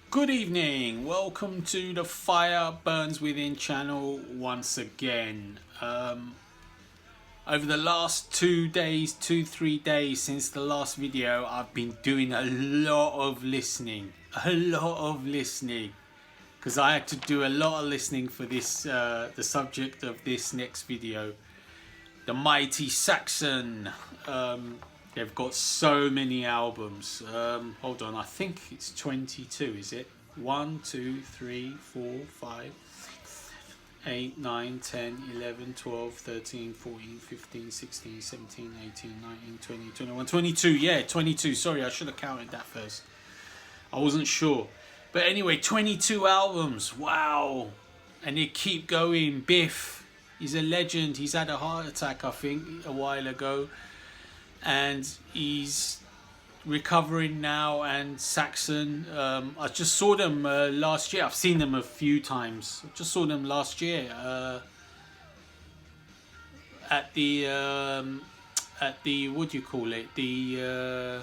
Good evening, welcome to the Fire Burns Within channel once again. Over the last 3 days since the last video, I've been doing a lot of listening, because I had to do a lot of listening for this, the subject of this next video, the mighty Saxon. They've got so many albums. Hold on, I think it's 22, is it? 1, 2, 3, 4, 5, 8, 9, 10, 11, 12, 13, 14, 15, 16, 17, 18, 19, 20, 21, 22. Yeah, 22. Sorry, I should have counted that first. I wasn't sure. But anyway, 22 albums. Wow. And they keep going. Biff, he's a legend. He's had a heart attack, I think, a while ago. And he's recovering now. And Saxon, I just saw them last year. I've seen them a few times. I just saw them last year at the what do you call it, the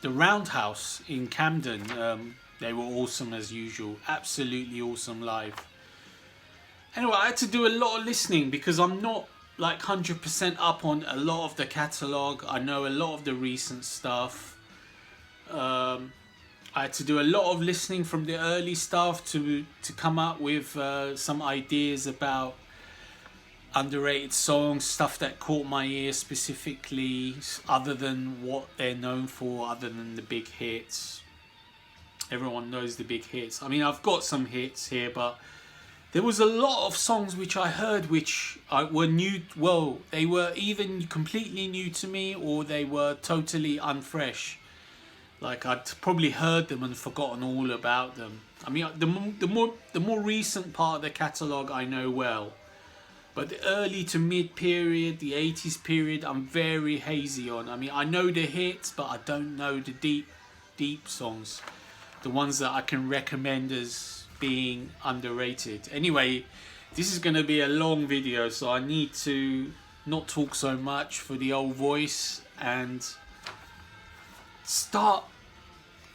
Roundhouse in Camden. They were awesome as usual, absolutely awesome live. Anyway, I had to do a lot of listening because I'm not like 100% up on a lot of the catalogue. I know a lot of the recent stuff. I had to do a lot of listening from the early stuff to come up with some ideas about underrated songs, stuff that caught my ear specifically, other than what they're known for, other than the big hits. Everyone knows the big hits. I mean, I've got some hits here, but there was a lot of songs which I heard which were new. Well, they were either completely new to me or they were totally unfresh. Like I'd probably heard them and forgotten all about them. I mean, the more recent part of the catalogue I know well, but the early to mid period, the 80s period, I'm very hazy on. I mean, I know the hits, but I don't know the deep songs, the ones that I can recommend as being underrated. Anyway, this is going to be a long video, so I need to not talk so much for the old voice and start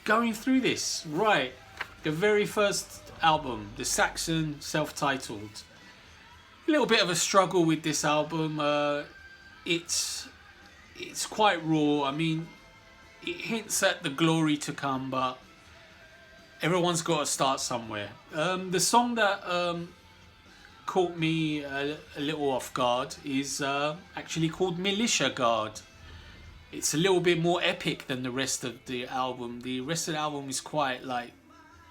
going through this. Right, the very first album, the Saxon self-titled. A little bit of a struggle with this album. It's quite raw. I mean, it hints at the glory to come, but everyone's got to start somewhere. The song that caught me a little off guard is actually called Militia Guard. It's a little bit more epic than the rest of the album. The rest of the album is quite like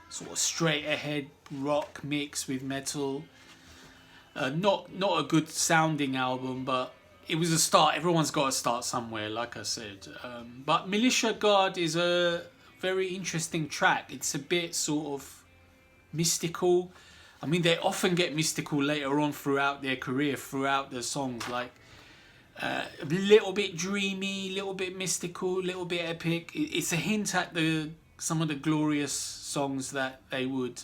sort of straight ahead rock mix with metal. Not a good sounding album, but it was a start. Everyone's got to start somewhere, like I said. But Militia Guard is a very interesting track. It's a bit sort of mystical. I mean, they often get mystical later on throughout their career, throughout the songs, like a little bit dreamy, a little bit mystical, a little bit epic. It's a hint at some of the glorious songs that they would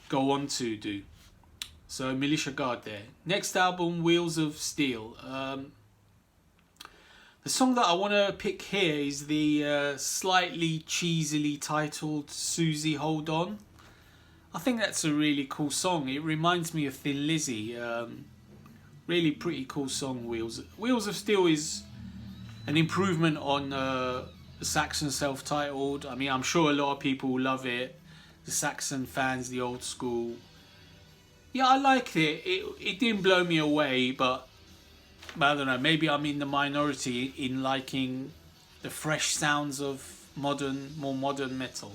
go on to do. So Militia Guard there. Next album, Wheels of Steel. The song that I want to pick here is the slightly cheesily titled Susie Hold On. I think that's a really cool song. It reminds me of Thin Lizzy. Really pretty cool song, Wheels of Steel is an improvement on the Saxon self-titled. I mean, I'm sure a lot of people love it. The Saxon fans, the old school. Yeah, I liked it. It didn't blow me away, but I don't know, maybe I'm in the minority in liking the fresh sounds of more modern metal.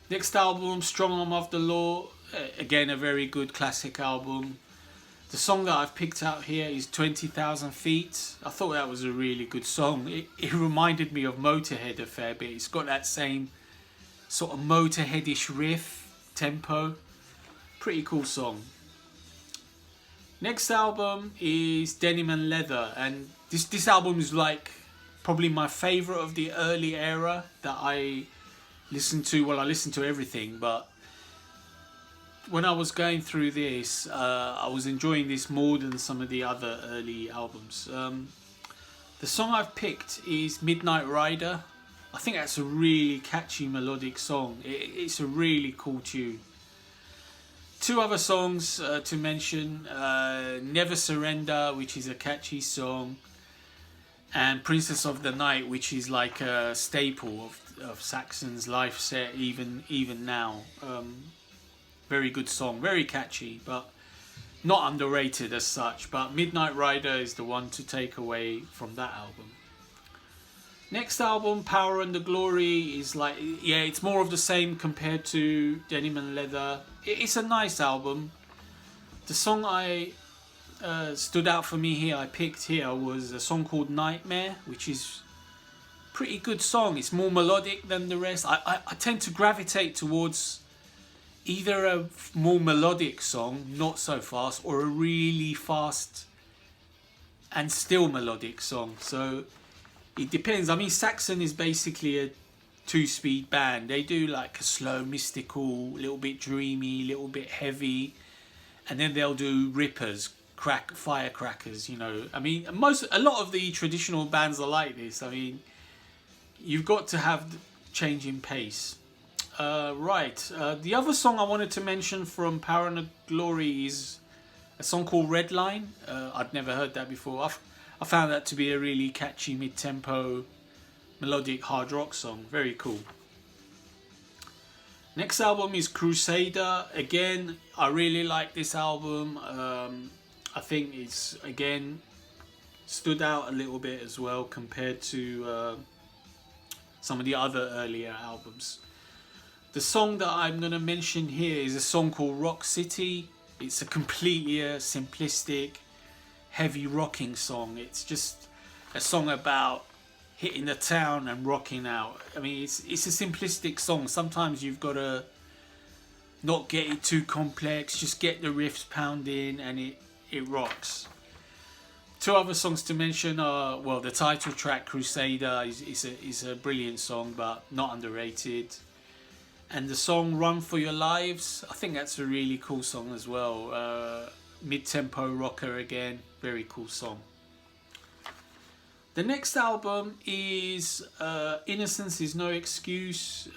Next album, Strong Arm of the Law. Again, a very good classic album. The song that I've picked out here is 20,000 Feet. I thought that was a really good song. It reminded me of Motorhead a fair bit. It's got that same sort of Motorheadish riff, tempo. Pretty cool song. Next album is Denim and Leather, and this album is like probably my favourite of the early era that I listened to. Well, I listened to everything, but when I was going through this, I was enjoying this more than some of the other early albums. The song I've picked is Midnight Rider. I think that's a really catchy melodic song. It's a really cool tune. Two other songs to mention, Never Surrender, which is a catchy song, and Princess of the Night, which is like a staple of Saxon's live set even now. Very good song, very catchy, but not underrated as such. But Midnight Rider is the one to take away from that album. Next album, Power and the Glory, is like, yeah, it's more of the same compared to Denim and Leather. It's a nice album. The song I stood out for me here, I picked here, was a song called Nightmare, which is a pretty good song. It's more melodic than the rest. I tend to gravitate towards either a more melodic song, not so fast, or a really fast and still melodic song. So it depends. I mean, Saxon is basically a two-speed band. They do like a slow, mystical, little bit dreamy, little bit heavy, and then they'll do rippers, firecrackers. You know, I mean, a lot of the traditional bands are like this. I mean, you've got to have change in pace. The other song I wanted to mention from Power and the Glory is a song called Red Line. I'd never heard that before. I found that to be a really catchy mid-tempo melodic hard rock song. Very cool. Next album is Crusader. Again, I really like this album. I think it's, again, stood out a little bit as well compared to some of the other earlier albums. The song that I'm going to mention here is a song called Rock City. It's a completely simplistic, heavy rocking song. It's just a song about hitting the town and rocking out. I mean, it's a simplistic song. Sometimes you've got to not get it too complex, just get the riffs pounding, and it rocks. Two other songs to mention are, well, the title track Crusader is a brilliant song, but not underrated. And the song Run For Your Lives, I think that's a really cool song as well. Mid-tempo rocker again, very cool song. The next album is Innocence Is No Excuse.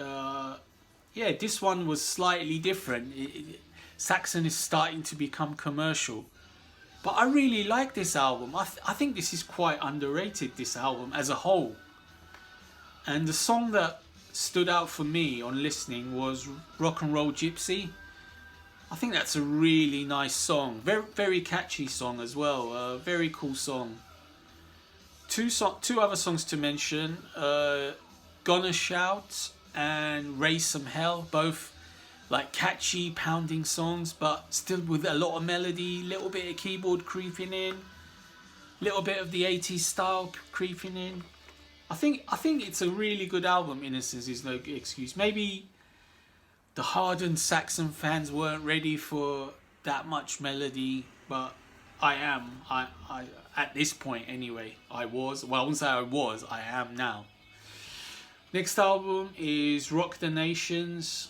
This one was slightly different. Saxon is starting to become commercial. But I really like this album. I think this is quite underrated, this album as a whole. And the song that stood out for me on listening was Rock and Roll Gypsy. I think that's a really nice song. Very, very catchy song as well. Very cool song. Two other songs to mention. Gonna Shout and Raise Some Hell. Both like catchy, pounding songs, but still with a lot of melody, little bit of keyboard creeping in, little bit of the 80s style creeping in. I think it's a really good album, Innocence Is No Excuse. Maybe the hardened Saxon fans weren't ready for that much melody, but I am. I at this point anyway, I was. Well, I wouldn't say I was, I am now. Next album is Rock the Nations.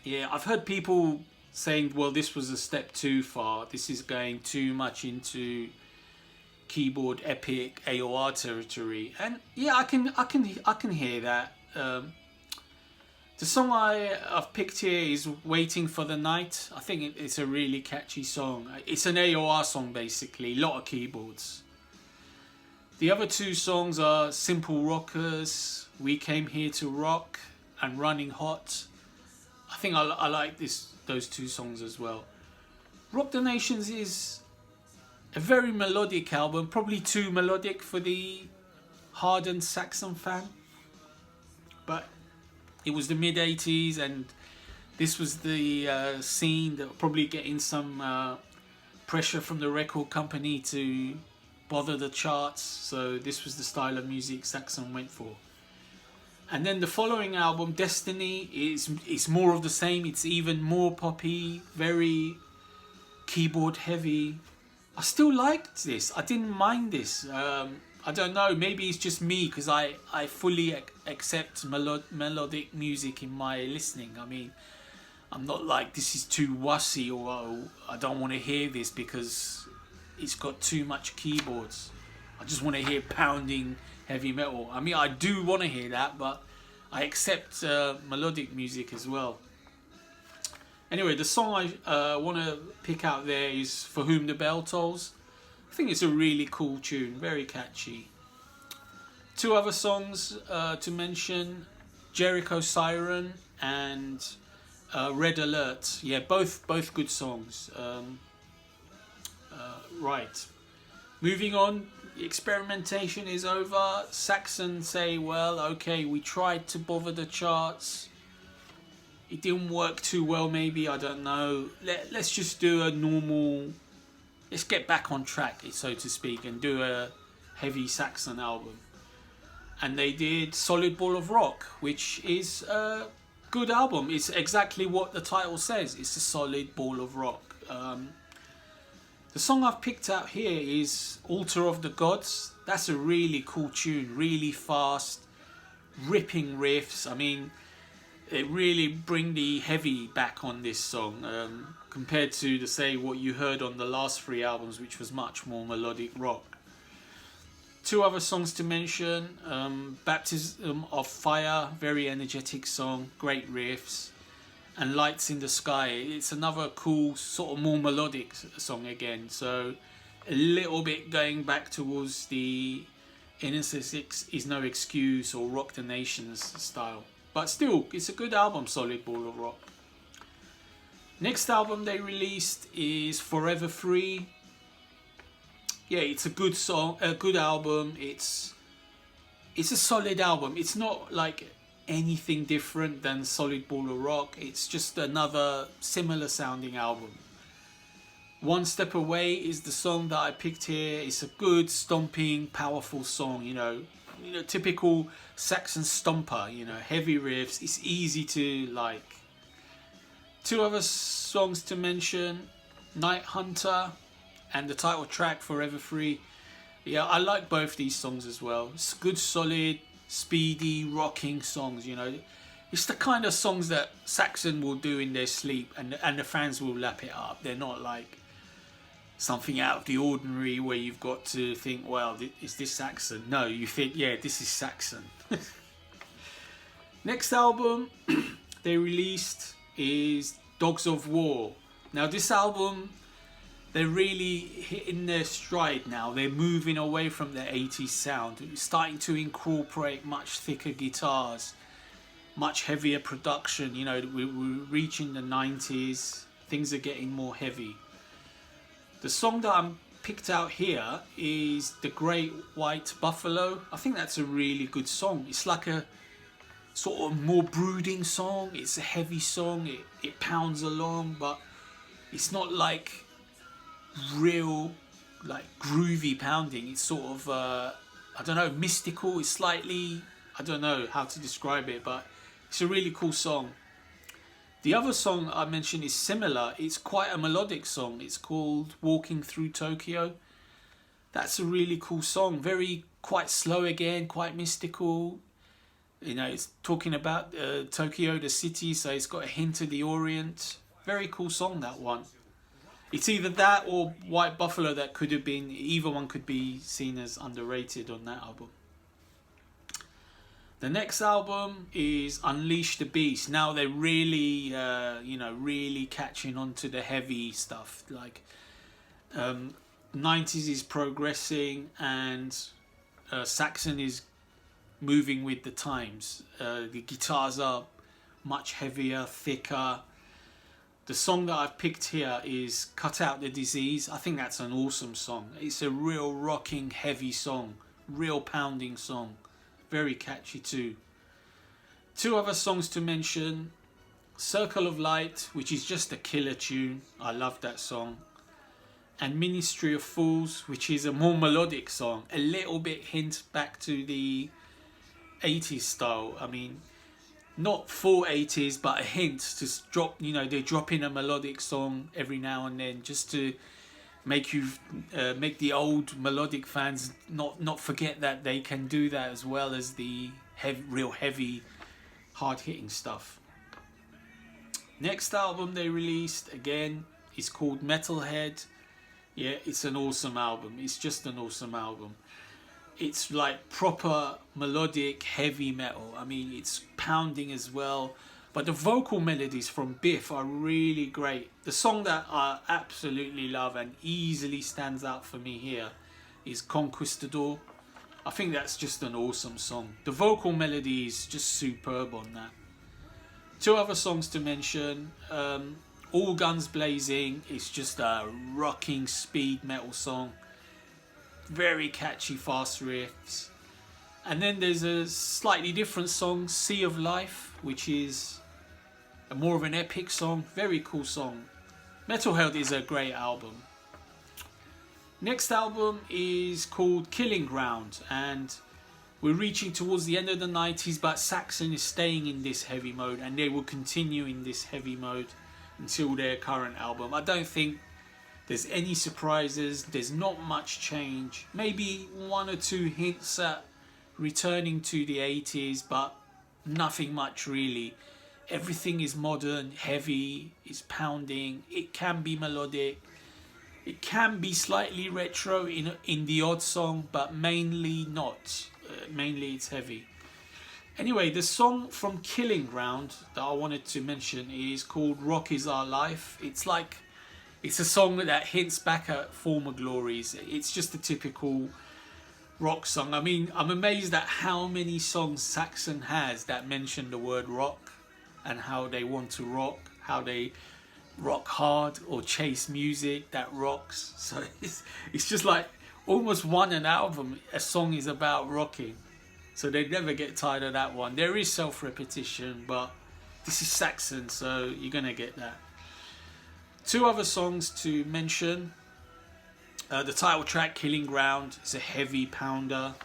Yeah, I've heard people saying, well, this was a step too far. This is going too much into keyboard epic AOR territory, and yeah, I can hear that. The song I've picked here is Waiting for the Night. I think it's a really catchy song. It's an AOR song basically, a lot of keyboards. The other two songs are Simple Rockers, We Came Here to Rock, and Running Hot. I think I like those two songs as well. Rock the Nations is a very melodic album, probably too melodic for the hardened Saxon fan. But it was the mid-80s and this was the scene that probably getting some pressure from the record company to bother the charts. So this was the style of music Saxon went for. And then the following album, Destiny, is more of the same. It's even more poppy, very keyboard heavy. I still liked this. I didn't mind this. I don't know. Maybe it's just me because I fully accept melodic music in my listening. I mean, I'm not like this is too wussy or oh, I don't want to hear this because it's got too much keyboards. I just want to hear pounding heavy metal. I mean, I do want to hear that, but I accept melodic music as well. Anyway, the song I want to pick out there is For Whom the Bell Tolls. I think it's a really cool tune, very catchy. Two other songs to mention, Jericho Siren and Red Alert. Yeah, both good songs. Right. Moving on, Experimentation is over. Saxon say, well, okay, we tried to bother the charts. It didn't work too well, maybe, I don't know. Let's just do a normal... Let's get back on track, so to speak, and do a heavy Saxon album. And they did Solid Ball of Rock, which is a good album. It's exactly what the title says. It's a solid ball of rock. The song I've picked out here is Altar of the Gods. That's a really cool tune, really fast, ripping riffs. I mean, it really bring the heavy back on this song compared to say what you heard on the last three albums, which was much more melodic rock. Two other songs to mention, Baptism of Fire, very energetic song, great riffs, and Lights in the Sky. It's another cool, sort of more melodic song again, so a little bit going back towards the Innocence is No Excuse or Rock the Nations style. But still, it's a good album, Solid Ball of Rock. Next album they released is Forever Free. Yeah, it's a good song, a good album. It's a solid album. It's not like anything different than Solid Ball of Rock. It's just another similar sounding album. One Step Away is the song that I picked here. It's a good, stomping, powerful song, you know, typical Saxon stomper, you know, heavy riffs. It's easy to like. Two other songs to mention, Night Hunter and the title track Forever Free. Yeah, I like both these songs as well. It's good, solid, speedy, rocking songs, you know. It's the kind of songs that Saxon will do in their sleep and the fans will lap it up. They're not like something out of the ordinary where you've got to think, well, is this Saxon? No, you think, yeah, this is Saxon. Next album they released is Dogs of War. Now this album, they're really hitting their stride now. They're moving away from the 80s sound, starting to incorporate much thicker guitars, much heavier production. You know, we're reaching the 90s, things are getting more heavy. The song that I'm picked out here is The Great White Buffalo. I think that's a really good song. It's like a sort of more brooding song. It's a heavy song. It pounds along, but it's not like real like groovy pounding. It's sort of I don't know, mystical. It's slightly, I don't know how to describe it, but it's a really cool song. The other song I mentioned is similar. It's quite a melodic song. It's called Walking Through Tokyo. That's a really cool song. Very quite slow again, quite mystical. You know, it's talking about Tokyo, the city, so it's got a hint of the Orient. Very cool song, that one. It's either that or White Buffalo. That could have been, either one could be seen as underrated on that album. The next album is Unleash the Beast. Now they're really, really catching on to the heavy stuff. Like, 90s is progressing and Saxon is moving with the times. The guitars are much heavier, thicker. The song that I've picked here is Cut Out the Disease. I think that's an awesome song. It's a real rocking, heavy song, real pounding song. Very catchy too. Two other songs to mention. Circle of Light, which is just a killer tune. I love that song. And Ministry of Fools, which is a more melodic song. A little bit hint back to the 80s style. I mean, not full 80s, but a hint to drop, you know, they drop in a melodic song every now and then just to make you make the old melodic fans not forget that they can do that as well as the real heavy, hard-hitting stuff. Next album they released, again, is called Metalhead. Yeah, it's an awesome album. It's just an awesome album. It's like proper melodic heavy metal. I mean, it's pounding as well. But the vocal melodies from Biff are really great. The song that I absolutely love and easily stands out for me here is Conquistador. I think that's just an awesome song. The vocal melody is just superb on that. Two other songs to mention. All Guns Blazing is just a rocking speed metal song. Very catchy, fast riffs. And then there's a slightly different song, Sea of Life, which is more of an epic song. Very cool song. Metal Health is a great album. Next album is called Killing Ground, and we're reaching towards the end of the 90s, but Saxon is staying in this heavy mode, and they will continue in this heavy mode until their current album. I don't think there's any surprises. There's not much change. Maybe one or two hints at returning to the 80s, but nothing much really. Everything is modern, heavy, it's pounding. It can be melodic. It can be slightly retro in the odd song, but mainly not. Mainly it's heavy. Anyway, the song from Killing Ground that I wanted to mention is called Rock Is Our Life. It's a song that hints back at former glories. It's just a typical rock song. I mean, I'm amazed at how many songs Saxon has that mention the word rock and how they want to rock, how they rock hard or chase music that rocks. So it's just like almost an album, a song is about rocking. So they never get tired of that one. There is self-repetition, but this is Saxon, so you're gonna get that. Two other songs to mention. The title track, Killing Ground, is a heavy pounder.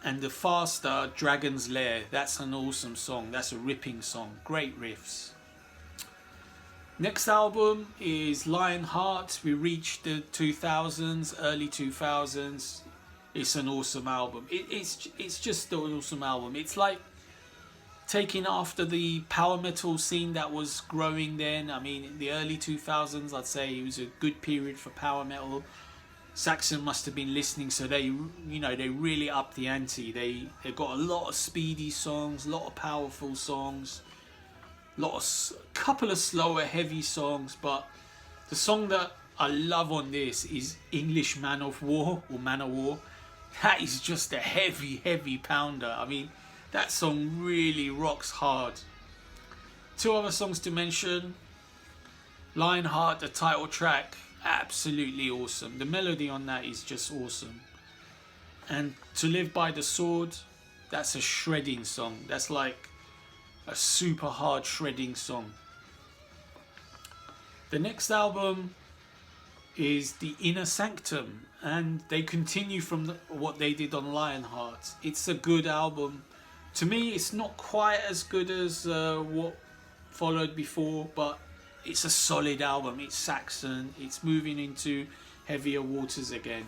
And the faster, Dragon's Lair, that's an awesome song. That's a ripping song. Great riffs. Next album is Lionheart. We reached the 2000s, early 2000s. It's an awesome album. It's just an awesome album. It's like taking after the power metal scene that was growing then. I mean, in the early 2000s, I'd say it was a good period for power metal. Saxon must have been listening, so they really upped the ante. They got a lot of speedy songs, a lot of powerful songs, couple of slower, heavy songs. But the song that I love on this is English Man of War or Man of War. That is just a heavy, heavy pounder. I mean, that song really rocks hard. Two other songs to mention. Lionheart, the title track, absolutely awesome. The melody on that is just awesome. And To Live by the Sword, that's a shredding song. That's like a super hard shredding song. The next album is The Inner Sanctum, and they continue from what they did on Lionheart. It's a good album. To me, it's not quite as good as what followed before, but it's a solid album. It's Saxon. It's moving into heavier waters again.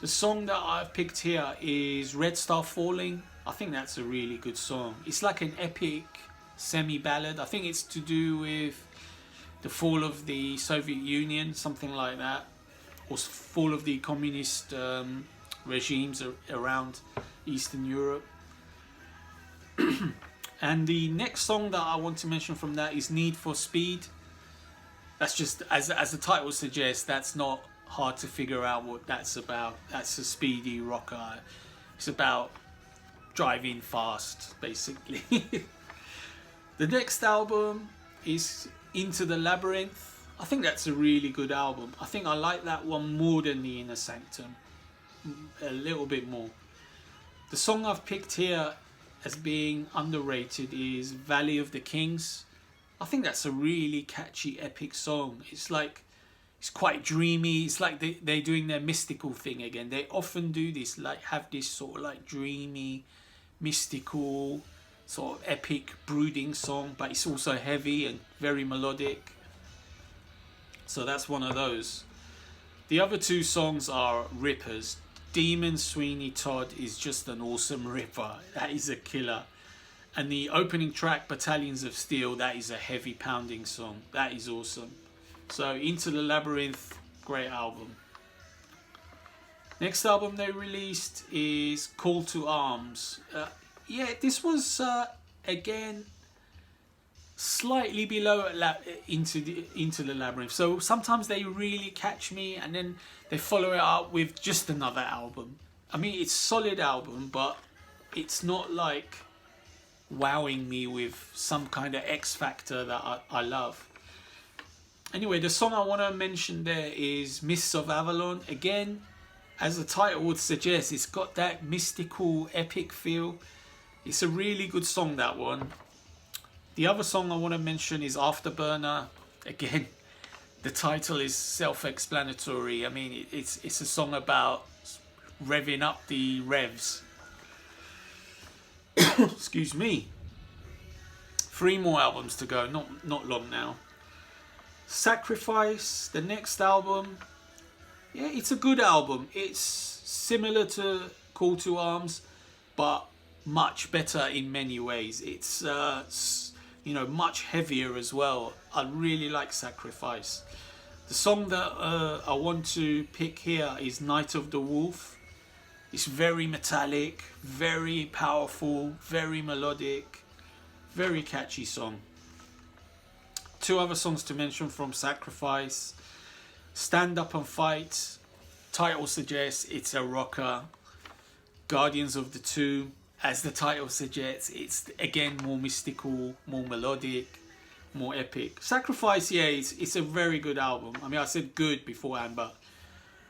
The song that I've picked here is Red Star Falling. I think that's a really good song. It's like an epic semi-ballad. I think it's to do with the fall of the Soviet Union, something like that, or fall of the communist regimes around Eastern Europe. And the next song that I want to mention from that is Need for Speed. That's just, as the title suggests, that's not hard to figure out what that's about. That's a speedy rocker. It's about driving fast, basically. The next album is Into the Labyrinth. I think that's a really good album. I think I like that one more than The Inner Sanctum. A little bit more. The song I've picked here as being underrated is Valley of the Kings. I think that's a really catchy, epic song. It's like, it's quite dreamy. It's like they're doing their mystical thing again. They often do this, like have this sort of like dreamy, mystical, sort of epic, brooding song, but it's also heavy and very melodic. So that's one of those. The other two songs are rippers. Demon Sweeney Todd is just an awesome ripper. That is a killer. And the opening track, Battalions of Steel, that is a heavy pounding song. That is awesome. So Into the Labyrinth, great album. Next album they released is Call to Arms. Yeah, this was again slightly below into the Labyrinth. So sometimes they really catch me, and then they follow it up with just another album. I mean, it's a solid album, but it's not like wowing me with some kind of X factor that I love. Anyway, the song I want to mention there is Mists of Avalon. Again, as the title would suggest, it's got that mystical, epic feel. It's a really good song, that one. The other song I want to mention is Afterburner. Again, the title is self-explanatory. I mean, it's a song about revving up the revs. Excuse me. 3 more albums to go, not long now. Sacrifice, the next album. Yeah, it's a good album. It's similar to Call to Arms, but much better in many ways. It's much heavier as well. I really like Sacrifice. The song that I want to pick here is Night of the Wolf. It's very metallic, very powerful, very melodic, very catchy song. 2 other songs to mention from Sacrifice. Stand Up and Fight. Title suggests it's a rocker. Guardians of the Tomb. As the title suggests, it's again more mystical, more melodic, more epic. Sacrifice, yeah, it's a very good album. I mean, I said good beforehand, but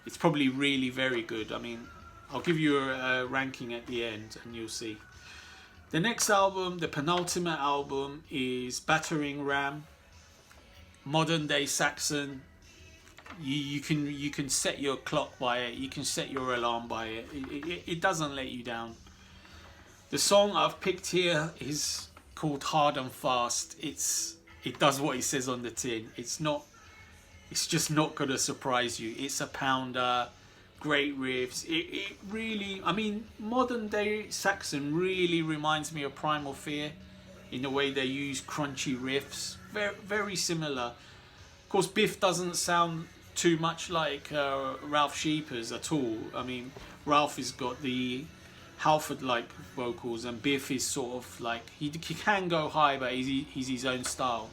it's probably really very good. I mean, I'll give you a ranking at the end and you'll see. The next album, the penultimate album, is Battering Ram. Modern day Saxon. You can set your clock by it. You can set your alarm by it. It doesn't let you down. The song I've picked here is called Hard and Fast. It does what it says on the tin. It's just not gonna surprise you. It's a pounder, great riffs. It really, I mean, modern day Saxon really reminds me of Primal Fear in the way they use crunchy riffs. Very, very similar. Of course, Biff doesn't sound too much like Ralph Sheepers at all. I mean, Ralph has got the Halford-like vocals, and Biff is sort of like, he can go high, but he's his own style.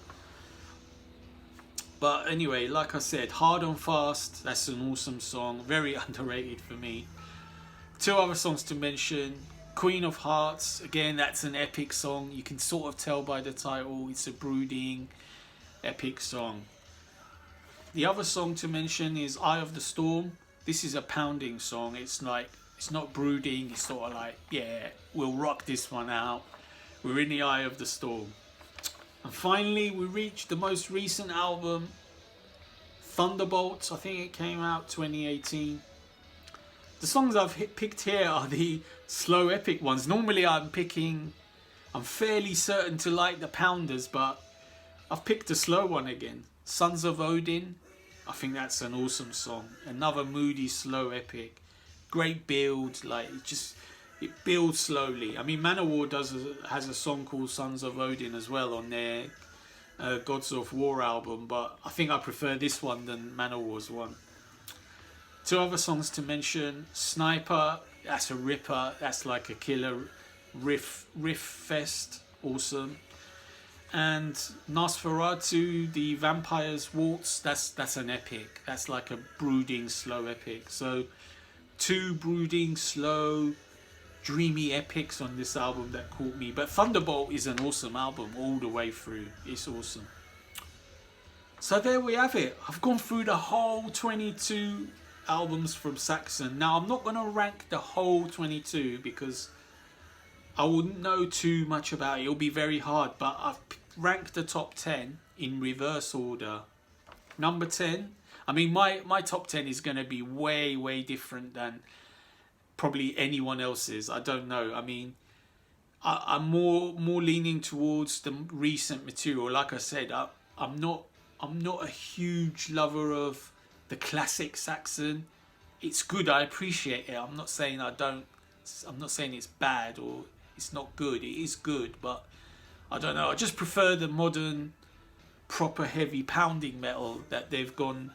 But anyway, like I said, Hard and Fast, that's an awesome song, very underrated for me. 2 other songs to mention, Queen of Hearts, again, that's an epic song. You can sort of tell by the title, it's a brooding, epic song. The other song to mention is Eye of the Storm. This is a pounding song. It's not brooding, it's sort of like, yeah, we'll rock this one out. We're in the eye of the storm. And finally, we reached the most recent album, Thunderbolts. I think it came out 2018. The songs I've picked here are the slow epic ones. Normally I'm fairly certain to like the pounders, but I've picked a slow one again. Sons of Odin. I think that's an awesome song. Another moody, slow epic. Great build, like it builds slowly. I mean, Manowar has a song called Sons of Odin as well on their Gods of War album, but I think I prefer this one than Manowar's one. 2 other songs to mention, Sniper, that's a ripper, that's like a killer riff fest, awesome. And Nosferatu, the Vampire's Waltz, that's an epic. That's like a brooding, slow epic. So 2 brooding, slow, dreamy epics on this album that caught me. But Thunderbolt is an awesome album all the way through. It's awesome. So there we have it. I've gone through the whole 22 albums from Saxon. Now I'm not going to rank the whole 22 because I wouldn't know too much about it. It'll be very hard. But I've ranked the top 10 in reverse order. Number 10. I mean, my top 10 is going to be way, way different than probably anyone else's. I don't know. I mean, I'm more leaning towards the recent material. Like I said, I'm not a huge lover of the classic Saxon. It's good. I appreciate it. I'm not saying it's bad or it's not good. It is good, but I don't know. I just prefer the modern, proper heavy pounding metal that they've gone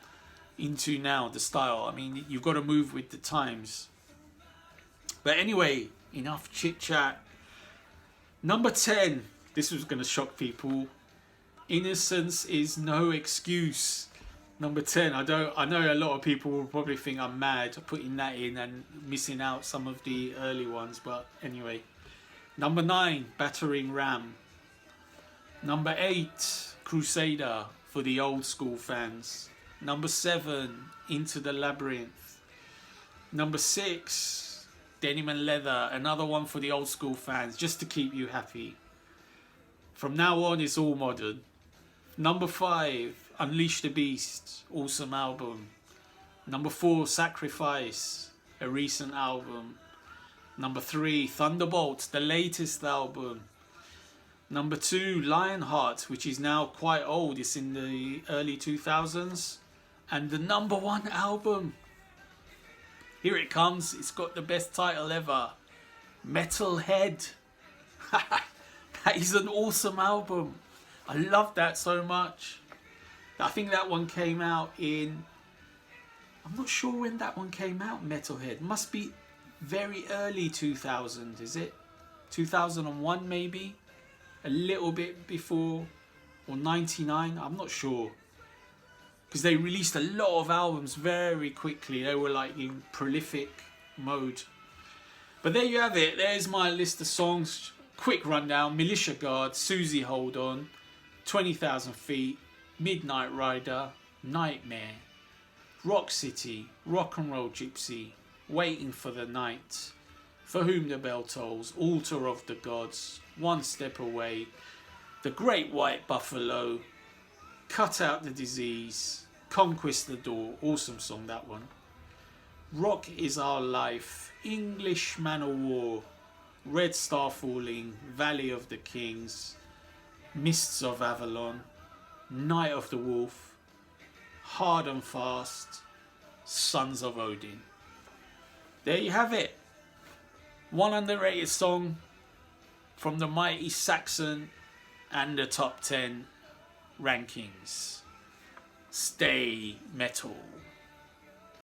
into now, the style. I mean, you've got to move with the times. But anyway, enough chit chat. Number 10, this was going to shock people. Innocence is no excuse. Number 10, I know a lot of people will probably think I'm mad putting that in and missing out some of the early ones, but anyway. Number 9, Battering Ram. Number 8, Crusader for the old school fans. Number 7, Into the Labyrinth. Number 6, Denim and Leather, another one for the old school fans, just to keep you happy. From now on, it's all modern. Number 5, Unleash the Beast, awesome album. Number 4, Sacrifice, a recent album. Number 3, Thunderbolt, the latest album. Number 2, Lionheart, which is now quite old, it's in the early 2000s. And the number 1 album, here it comes, it's got the best title ever, Metalhead. That is an awesome album. I love that so much. I think that one came out in, I'm not sure when that one came out, Metalhead. Must be very early 2000, is it? 2001 maybe? A little bit before, or 99, I'm not sure. Because they released a lot of albums very quickly. They were like in prolific mode. But there you have it. There's my list of songs. Quick rundown: Militia Guard, Susie Hold On, 20,000 Feet, Midnight Rider, Nightmare, Rock City, Rock and Roll Gypsy, Waiting for the Night, For Whom the Bell Tolls, Altar of the Gods, One Step Away, The Great White Buffalo, Cut Out the Disease, Conquest the Door, awesome song that one, Rock is Our Life, English Man of War, Red Star Falling, Valley of the Kings, Mists of Avalon, Night of the Wolf, Hard and Fast, Sons of Odin. There you have it. One underrated song from the mighty Saxon and the top 10 rankings. Stay metal.